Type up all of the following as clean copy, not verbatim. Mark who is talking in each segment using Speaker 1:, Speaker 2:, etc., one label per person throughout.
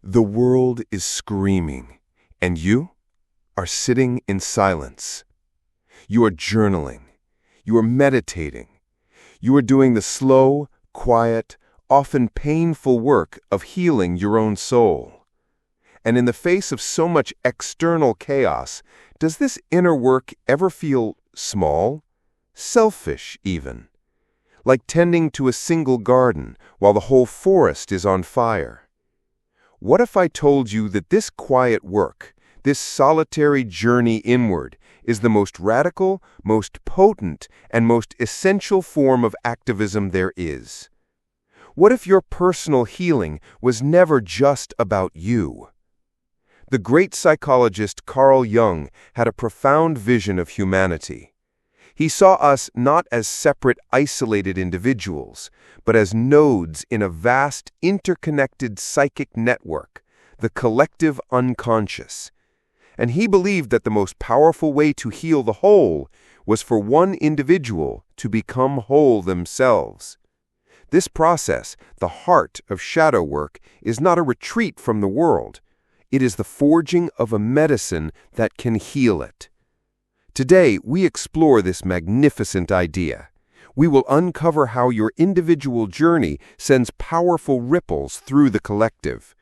Speaker 1: The world is screaming, and you are sitting in silence. You are journaling. You are meditating. You are doing the slow, quiet, often painful work of healing your own soul. And in the face of so much external chaos, does this inner work ever feel small, selfish even? Like tending to a single garden while the whole forest is on fire? What if I told you that this quiet work, this solitary journey inward, is the most radical, most potent, and most essential form of activism there is? What if your personal healing was never just about you? The great psychologist Carl Jung had a profound vision of humanity. He saw us not as separate, isolated individuals, but as nodes in a vast, interconnected psychic network, the collective unconscious. And he believed that the most powerful way to heal the whole was for one individual to become whole themselves. This process, the heart of shadow work, is not a retreat from the world. It is the forging of a medicine that can heal it. Today, we explore this magnificent idea. We will uncover how your individual journey sends powerful ripples through the collective.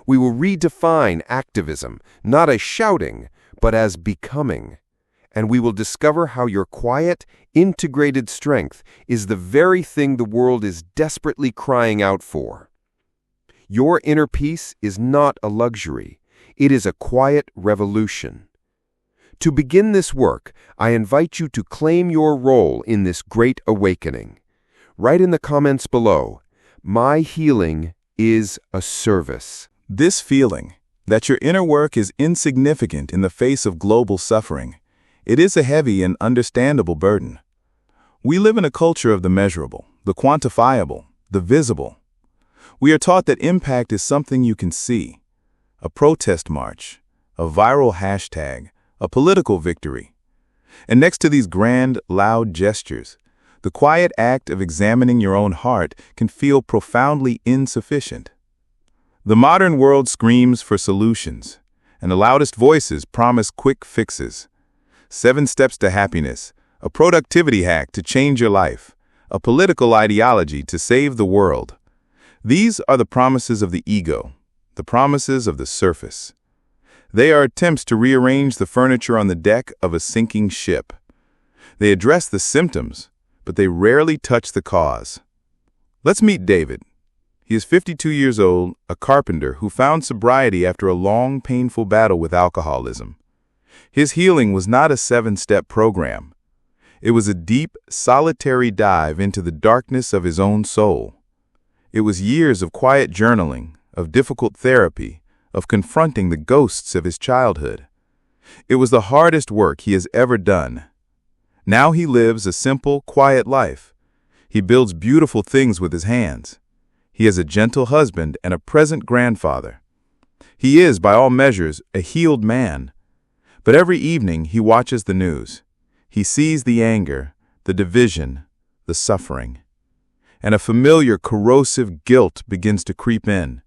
Speaker 1: We will redefine activism, not as shouting, but as becoming. And we will discover how your quiet, integrated strength is the very thing the world is desperately crying out for. Your inner peace is not a luxury. It is a quiet revolution. To begin this work, I invite you to claim your role in this great awakening. Write in the comments below, "My healing is a service."
Speaker 2: This feeling that your inner work is insignificant in the face of global suffering, it is a heavy and understandable burden. We live in a culture of the measurable, the quantifiable, the visible. We are taught that impact is something you can see. A protest march, a viral hashtag, a political victory. And next to these grand, loud gestures, the quiet act of examining your own heart can feel profoundly insufficient. The modern world screams for solutions, and the loudest voices promise quick fixes. 7 steps to happiness, a productivity hack to change your life, a political ideology to save the world. These are the promises of the ego, the promises of the surface. They are attempts to rearrange the furniture on the deck of a sinking ship. They address the symptoms, but they rarely touch the cause. Let's meet David. He is 52 years old, a carpenter who found sobriety after a long, painful battle with alcoholism. His healing was not a 7-step program. It was a deep, solitary dive into the darkness of his own soul. It was years of quiet journaling, of difficult therapy, of confronting the ghosts of his childhood. It was the hardest work he has ever done. Now he lives a simple, quiet life. He builds beautiful things with his hands. He is a gentle husband and a present grandfather. He is, by all measures, a healed man. But every evening he watches the news. He sees the anger, the division, the suffering. And a familiar, corrosive guilt begins to creep in.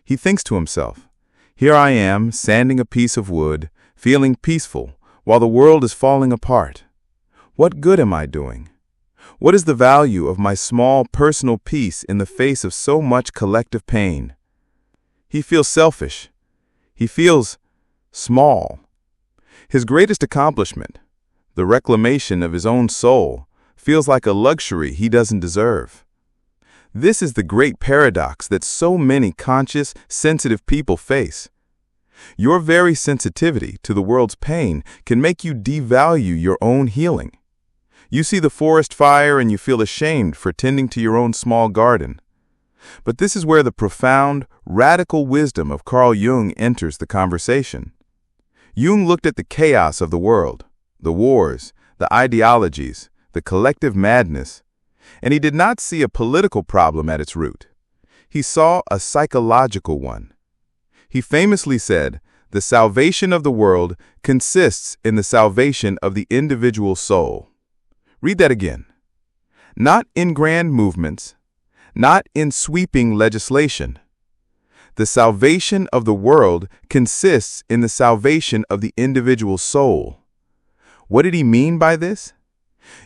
Speaker 2: He thinks to himself, "Here I am, sanding a piece of wood, feeling peaceful, while the world is falling apart. What good am I doing? What is the value of my small personal peace in the face of so much collective pain?" He feels selfish. He feels small. His greatest accomplishment, the reclamation of his own soul, feels like a luxury he doesn't deserve. This is the great paradox that so many conscious, sensitive people face. Your very sensitivity to the world's pain can make you devalue your own healing. You see the forest fire and you feel ashamed for tending to your own small garden. But this is where the profound, radical wisdom of Carl Jung enters the conversation. Jung looked at the chaos of the world, the wars, the ideologies, the collective madness, and he did not see a political problem at its root. He saw a psychological one. He famously said, "The salvation of the world consists in the salvation of the individual soul." Read that again. Not in grand movements, not in sweeping legislation. the salvation of the world consists in the salvation of the individual soul. What did he mean by this?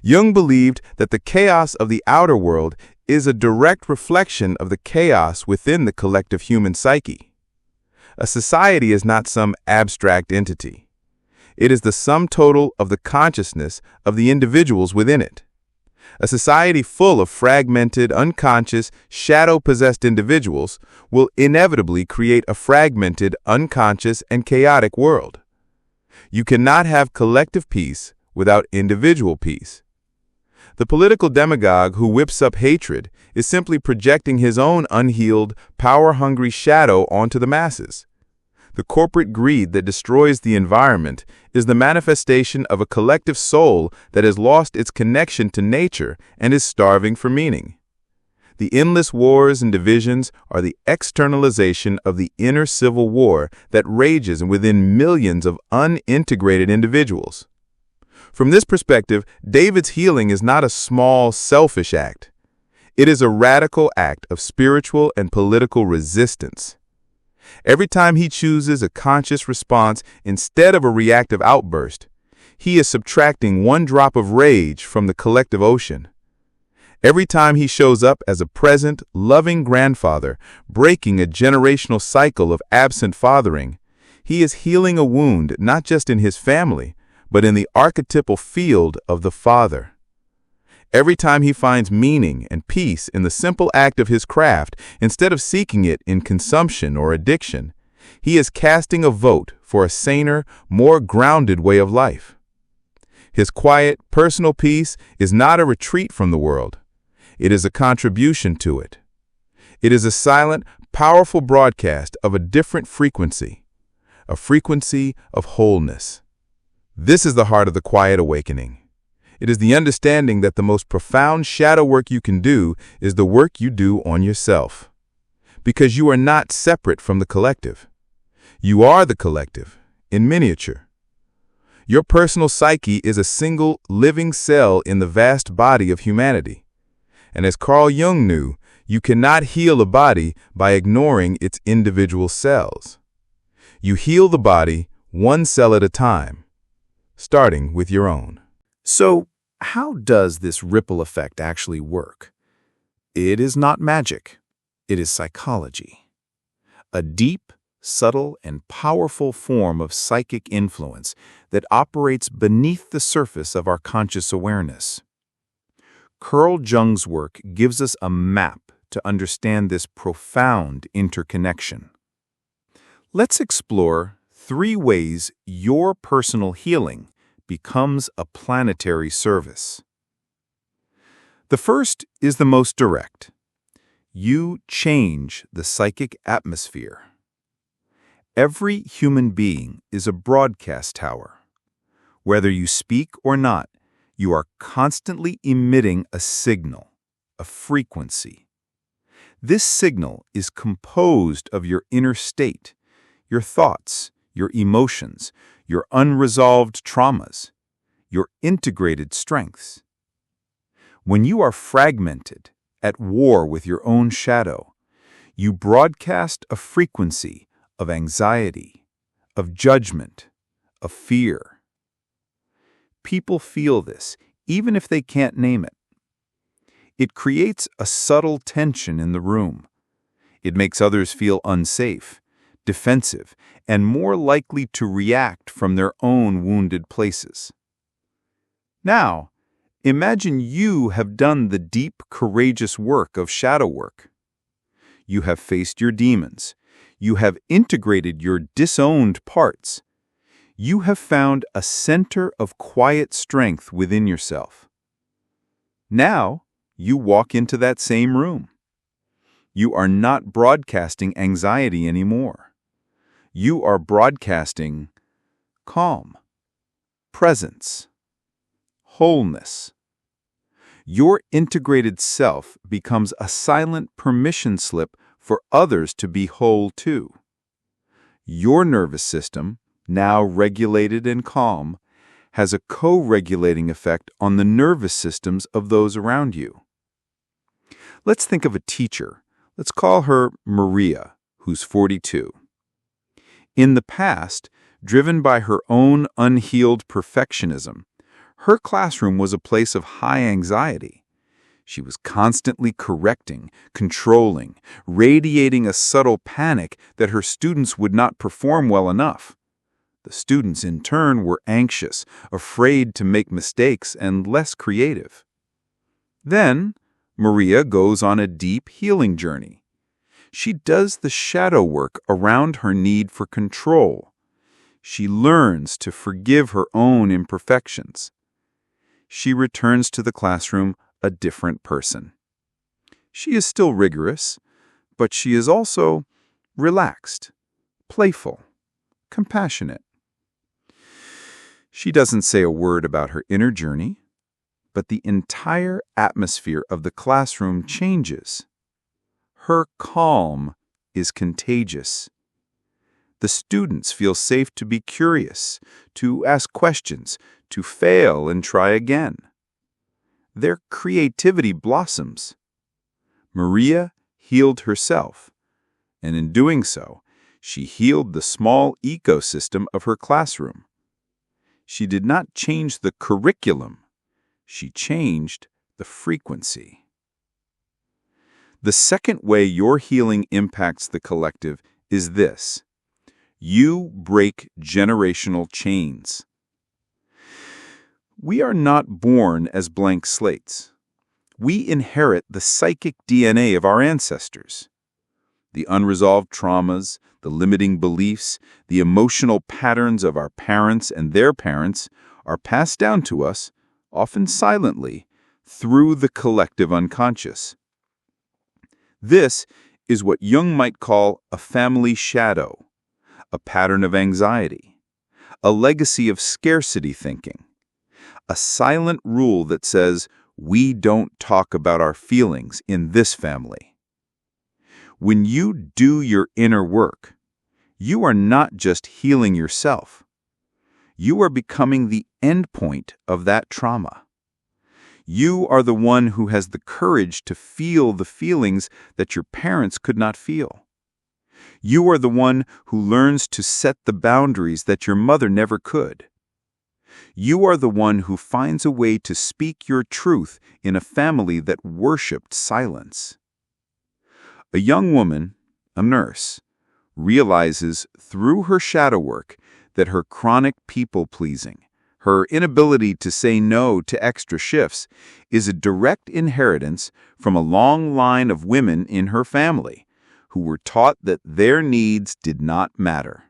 Speaker 2: Jung believed that the chaos of the outer world is a direct reflection of the chaos within the collective human psyche. A society is not some abstract entity. It is the sum total of the consciousness of the individuals within it. A society full of fragmented, unconscious, shadow-possessed individuals will inevitably create a fragmented, unconscious, and chaotic world. You cannot have collective peace without individual peace. The political demagogue who whips up hatred is simply projecting his own unhealed, power-hungry shadow onto the masses. The corporate greed that destroys the environment is the manifestation of a collective soul that has lost its connection to nature and is starving for meaning. The endless wars and divisions are the externalization of the inner civil war that rages within millions of unintegrated individuals. From this perspective, David's healing is not a small, selfish act. It is a radical act of spiritual and political resistance. Every time he chooses a conscious response instead of a reactive outburst, he is subtracting one drop of rage from the collective ocean. Every time he shows up as a present, loving grandfather, breaking a generational cycle of absent fathering, he is healing a wound not just in his family, but in the archetypal field of the father. Every time he finds meaning and peace in the simple act of his craft, instead of seeking it in consumption or addiction, he is casting a vote for a saner, more grounded way of life. His quiet, personal peace is not a retreat from the world. It is a contribution to it. It is a silent, powerful broadcast of a different frequency, a frequency of wholeness. This is the heart of the quiet awakening. It is the understanding that the most profound shadow work you can do is the work you do on yourself. Because you are not separate from the collective. You are the collective, in miniature. Your personal psyche is a single, living cell in the vast body of humanity. And as Carl Jung knew, you cannot heal a body by ignoring its individual cells. You heal the body one cell at a time, starting with your own.
Speaker 3: So, how does this ripple effect actually work? It is not magic. It is psychology. A deep, subtle, and powerful form of psychic influence that operates beneath the surface of our conscious awareness. Carl Jung's work gives us a map to understand this profound interconnection. Let's explore 3 ways your personal healing becomes a planetary service. The first is the most direct. You change the psychic atmosphere. Every human being is a broadcast tower. Whether you speak or not, you are constantly emitting a signal, a frequency. This signal is composed of your inner state, your thoughts, your emotions, your unresolved traumas, your integrated strengths. When you are fragmented, at war with your own shadow, you broadcast a frequency of anxiety, of judgment, of fear. People feel this, even if they can't name it. It creates a subtle tension in the room. It makes others feel unsafe, defensive, and more likely to react from their own wounded places. Now, imagine you have done the deep, courageous work of shadow work. You have faced your demons. You have integrated your disowned parts. You have found a center of quiet strength within yourself. Now, you walk into that same room. You are not broadcasting anxiety anymore. You are broadcasting calm, presence, wholeness. Your integrated self becomes a silent permission slip for others to be whole too. Your nervous system, now regulated and calm, has a co-regulating effect on the nervous systems of those around you. Let's think of a teacher. Let's call her Maria, who's 42. In the past, driven by her own unhealed perfectionism, her classroom was a place of high anxiety. She was constantly correcting, controlling, radiating a subtle panic that her students would not perform well enough. The students, in turn, were anxious, afraid to make mistakes, and less creative. Then, Maria goes on a deep healing journey. She does the shadow work around her need for control. She learns to forgive her own imperfections. She returns to the classroom a different person. She is still rigorous, but she is also relaxed, playful, compassionate. She doesn't say a word about her inner journey, but the entire atmosphere of the classroom changes. Her calm is contagious. The students feel safe to be curious, to ask questions, to fail and try again. Their creativity blossoms. Maria healed herself, and in doing so, she healed the small ecosystem of her classroom. She did not change the curriculum. She changed the frequency. The second way your healing impacts the collective is this: you break generational chains. We are not born as blank slates. We inherit the psychic DNA of our ancestors. The unresolved traumas, the limiting beliefs, the emotional patterns of our parents and their parents are passed down to us, often silently, through the collective unconscious. This is what Jung might call a family shadow, a pattern of anxiety, a legacy of scarcity thinking, a silent rule that says we don't talk about our feelings in this family. When you do your inner work, you are not just healing yourself. You are becoming the endpoint of that trauma. You are the one who has the courage to feel the feelings that your parents could not feel. You are the one who learns to set the boundaries that your mother never could. You are the one who finds a way to speak your truth in a family that worshipped silence. A young woman, a nurse, realizes through her shadow work that her chronic people-pleasing, her inability to say no to extra shifts, is a direct inheritance from a long line of women in her family who were taught that their needs did not matter.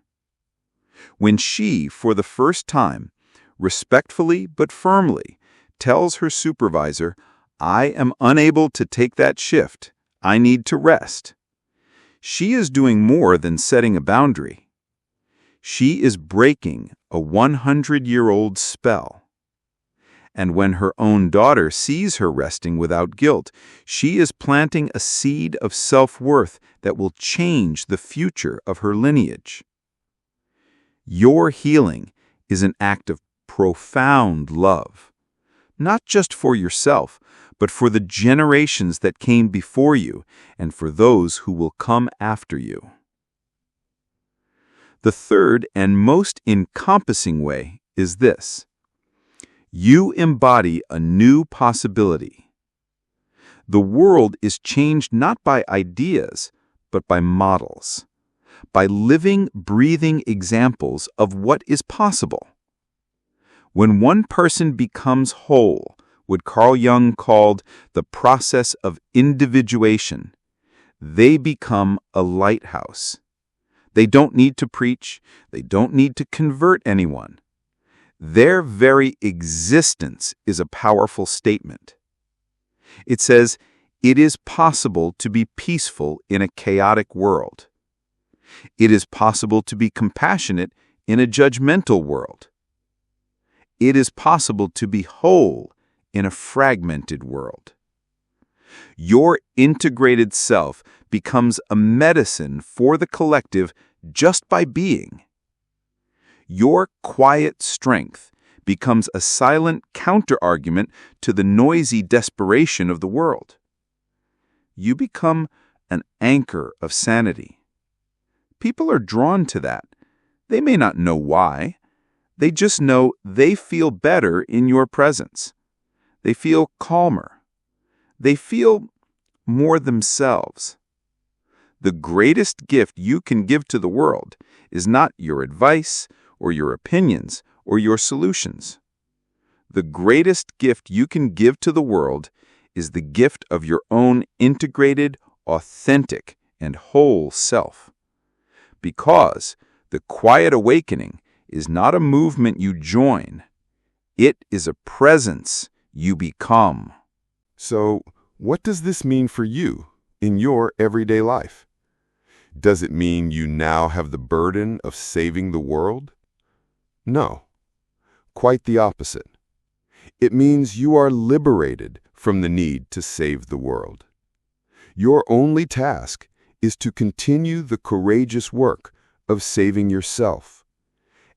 Speaker 3: When she, for the first time, respectfully but firmly, tells her supervisor, "I am unable to take that shift. I need to rest," she is doing more than setting a boundary. She is breaking a 100-year-old spell. And when her own daughter sees her resting without guilt, she is planting a seed of self-worth that will change the future of her lineage. Your healing is an act of profound love, not just for yourself, but for the generations that came before you and for those who will come after you. The third and most encompassing way is this: you embody a new possibility. The world is changed not by ideas, but by models, by living, breathing examples of what is possible. When one person becomes whole, what Carl Jung called the process of individuation, they become a lighthouse. They don't need to preach. They don't need to convert anyone. Their very existence is a powerful statement. It says, it is possible to be peaceful in a chaotic world. It is possible to be compassionate in a judgmental world. It is possible to be whole in a fragmented world. Your integrated self becomes a medicine for the collective just by being. Your quiet strength becomes a silent counterargument to the noisy desperation of the world. You become an anchor of sanity. People are drawn to that. They may not know why. They just know they feel better in your presence. They feel calmer. They feel more themselves. The greatest gift you can give to the world is not your advice or your opinions or your solutions. The greatest gift you can give to the world is the gift of your own integrated, authentic, and whole self. Because the quiet awakening is not a movement you join. It is a presence you become.
Speaker 1: So, what does this mean for you in your everyday life? Does it mean you now have the burden of saving the world? No, quite the opposite. It means you are liberated from the need to save the world. Your only task is to continue the courageous work of saving yourself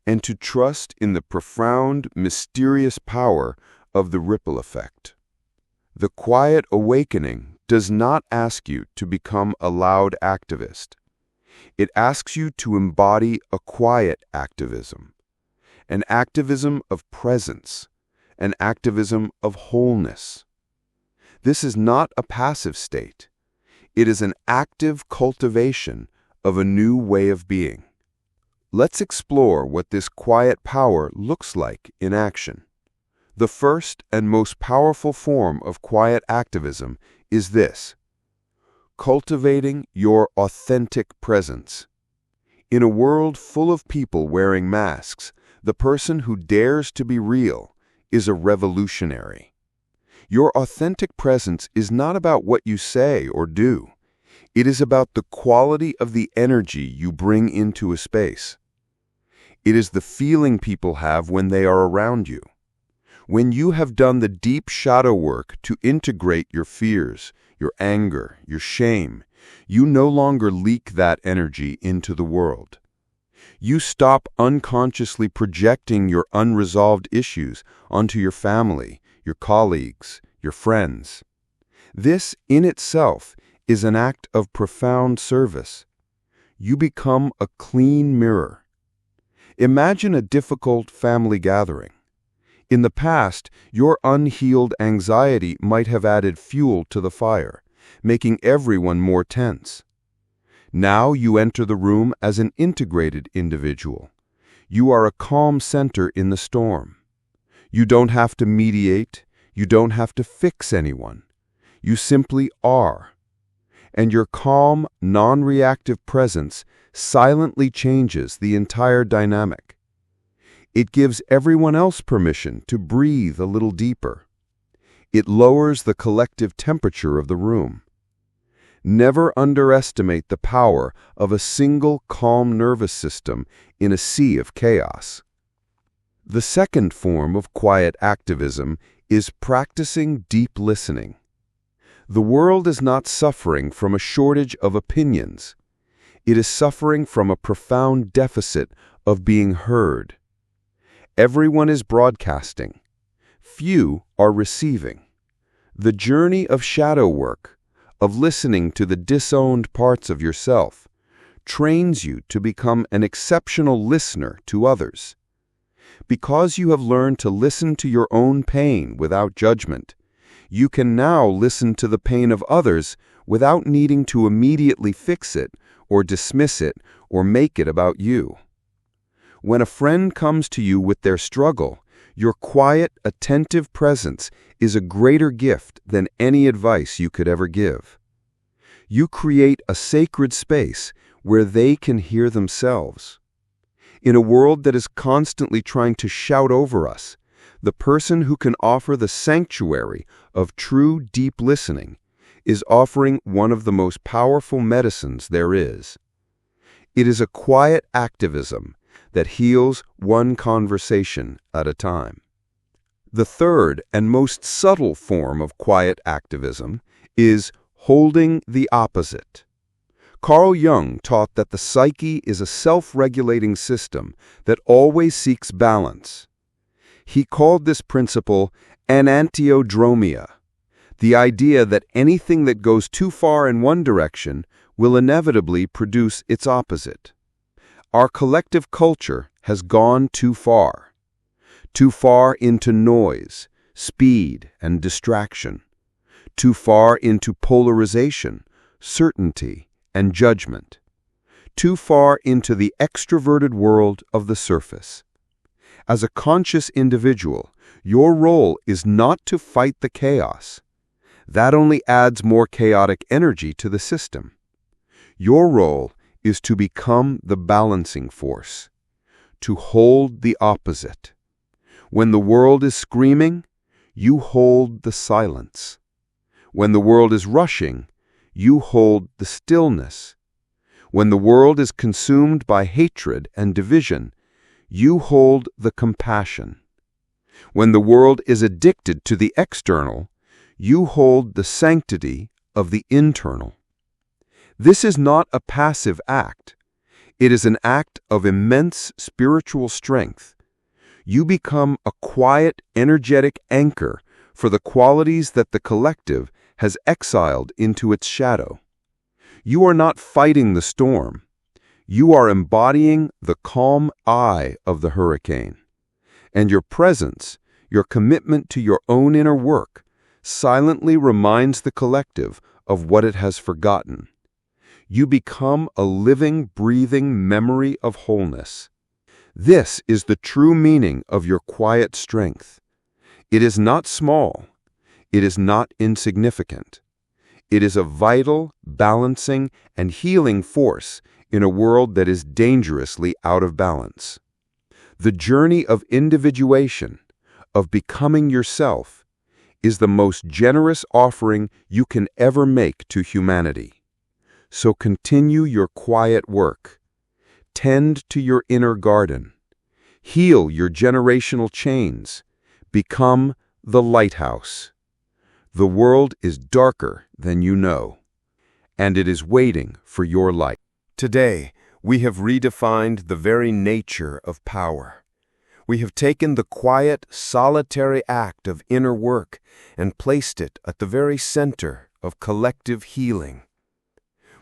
Speaker 1: and to trust in the profound, mysterious power of the ripple effect. The quiet awakening does not ask you to become a loud activist. It asks you to embody a quiet activism, an activism of presence, an activism of wholeness. This is not a passive state. It is an active cultivation of a new way of being. Let's explore what this quiet power looks like in action. The first and most powerful form of quiet activism is this: cultivating your authentic presence. In a world full of people wearing masks, the person who dares to be real is a revolutionary. Your authentic presence is not about what you say or do. It is about the quality of the energy you bring into a space. It is the feeling people have when they are around you. When you have done the deep shadow work to integrate your fears, your anger, your shame, you no longer leak that energy into the world. You stop unconsciously projecting your unresolved issues onto your family, your colleagues, your friends. This, in itself, is an act of profound service. You become a clean mirror. Imagine a difficult family gathering. In the past, your unhealed anxiety might have added fuel to the fire, making everyone more tense. Now you enter the room as an integrated individual. You are a calm center in the storm. You don't have to mediate. You don't have to fix anyone. You simply are. And your calm, non-reactive presence silently changes the entire dynamic. It gives everyone else permission to breathe a little deeper. It lowers the collective temperature of the room. Never underestimate the power of a single calm nervous system in a sea of chaos. The second form of quiet activism is practicing deep listening. The world is not suffering from a shortage of opinions. It is suffering from a profound deficit of being heard. Everyone is broadcasting. Few are receiving. The journey of shadow work, of listening to the disowned parts of yourself, trains you to become an exceptional listener to others. Because you have learned to listen to your own pain without judgment, you can now listen to the pain of others without needing to immediately fix it or dismiss it or make it about you. When a friend comes to you with their struggle, your quiet, attentive presence is a greater gift than any advice you could ever give. You create a sacred space where they can hear themselves. In a world that is constantly trying to shout over us, the person who can offer the sanctuary of true, deep listening is offering one of the most powerful medicines there is. It is a quiet activism that heals one conversation at a time. The third and most subtle form of quiet activism is holding the opposite. Carl Jung taught that the psyche is a self-regulating system that always seeks balance. He called this principle enantiodromia, the idea that anything that goes too far in one direction will inevitably produce its opposite. Our collective culture has gone too far into noise, speed, and distraction, too far into polarization, certainty, and judgment, too far into the extroverted world of the surface. As a conscious individual, your role is not to fight the chaos. That only adds more chaotic energy to the system. Your role is to become the balancing force, to hold the opposite. When the world is screaming, you hold the silence. When the world is rushing, you hold the stillness. When the world is consumed by hatred and division, you hold the compassion. When the world is addicted to the external, you hold the sanctity of the internal. This is not a passive act. It is an act of immense spiritual strength. You become a quiet, energetic anchor for the qualities that the collective has exiled into its shadow. You are not fighting the storm. You are embodying the calm eye of the hurricane. And your presence, your commitment to your own inner work, silently reminds the collective of what it has forgotten. You become a living, breathing memory of wholeness. This is the true meaning of your quiet strength. It is not small. It is not insignificant. It is a vital, balancing, and healing force in a world that is dangerously out of balance. The journey of individuation, of becoming yourself, is the most generous offering you can ever make to humanity. So continue your quiet work. Tend to your inner garden. Heal your generational chains. Become the lighthouse. The world is darker than you know, and it is waiting for your light. Today, we have redefined the very nature of power. We have taken the quiet, solitary act of inner work and placed it at the very center of collective healing.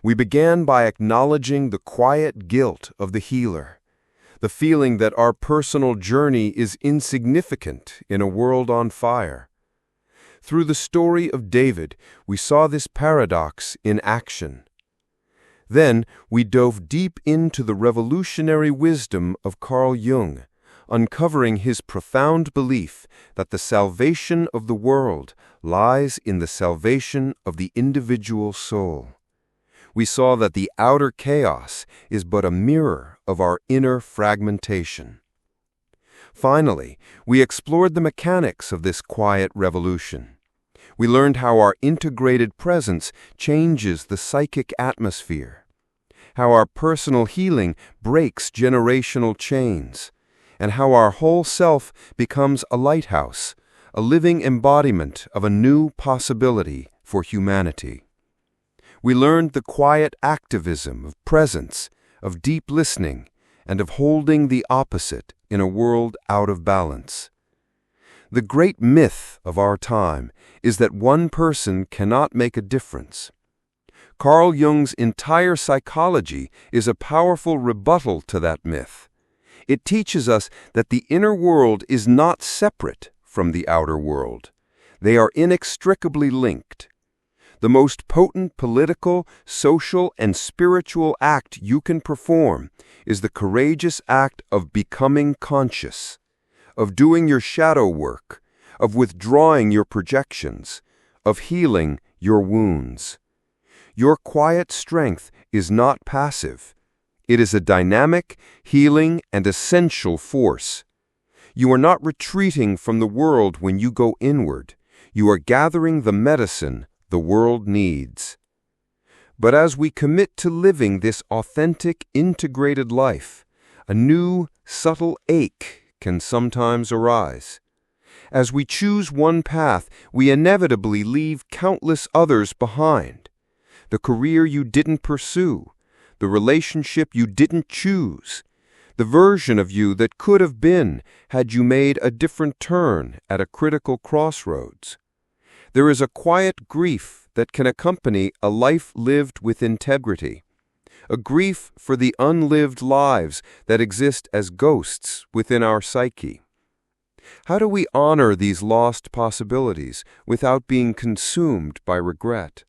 Speaker 1: We began by acknowledging the quiet guilt of the healer, the feeling that our personal journey is insignificant in a world on fire. Through the story of David, we saw this paradox in action. Then we dove deep into the revolutionary wisdom of Carl Jung, uncovering his profound belief that the salvation of the world lies in the salvation of the individual soul. We saw that the outer chaos is but a mirror of our inner fragmentation. Finally, we explored the mechanics of this quiet revolution. We learned how our integrated presence changes the psychic atmosphere, how our personal healing breaks generational chains, and how our whole self becomes a lighthouse, a living embodiment of a new possibility for humanity. We learned the quiet activism of presence, of deep listening, and of holding the opposite in a world out of balance. The great myth of our time is that one person cannot make a difference. Carl Jung's entire psychology is a powerful rebuttal to that myth. It teaches us that the inner world is not separate from the outer world. They are inextricably linked. The most potent political, social, and spiritual act you can perform is the courageous act of becoming conscious, of doing your shadow work, of withdrawing your projections, of healing your wounds. Your quiet strength is not passive. It is a dynamic, healing, and essential force. You are not retreating from the world when you go inward. You are gathering the medicine the world needs. But as we commit to living this authentic, integrated life, a new, subtle ache can sometimes arise. As we choose one path, we inevitably leave countless others behind. The career you didn't pursue, the relationship you didn't choose, the version of you that could have been had you made a different turn at a critical crossroads. There is a quiet grief that can accompany a life lived with integrity, a grief for the unlived lives that exist as ghosts within our psyche. How do we honor these lost possibilities without being consumed by regret?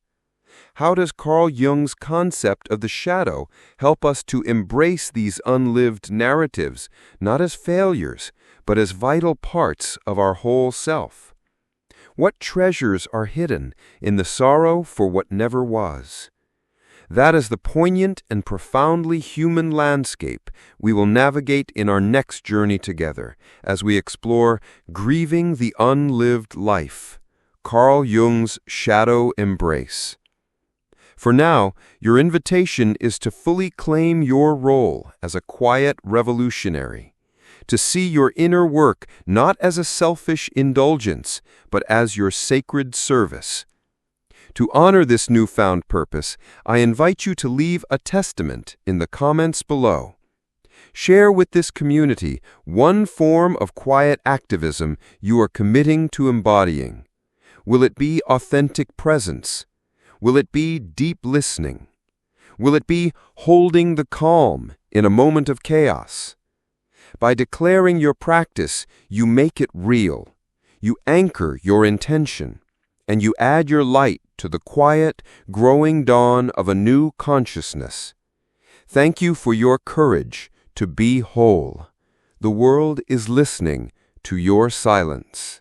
Speaker 1: How does Carl Jung's concept of the shadow help us to embrace these unlived narratives, not as failures, but as vital parts of our whole self? What treasures are hidden in the sorrow for what never was? That is the poignant and profoundly human landscape we will navigate in our next journey together as we explore Grieving the Unlived Life, Carl Jung's Shadow Embrace. For now, your invitation is to fully claim your role as a quiet revolutionary, to see your inner work not as a selfish indulgence, but as your sacred service. To honor this newfound purpose, I invite you to leave a testament in the comments below. Share with this community one form of quiet activism you are committing to embodying. Will it be authentic presence? Will it be deep listening? Will it be holding the calm in a moment of chaos? By declaring your practice, you make it real. You anchor your intention, and you add your light to the quiet, growing dawn of a new consciousness. Thank you for your courage to be whole. The world is listening to your silence.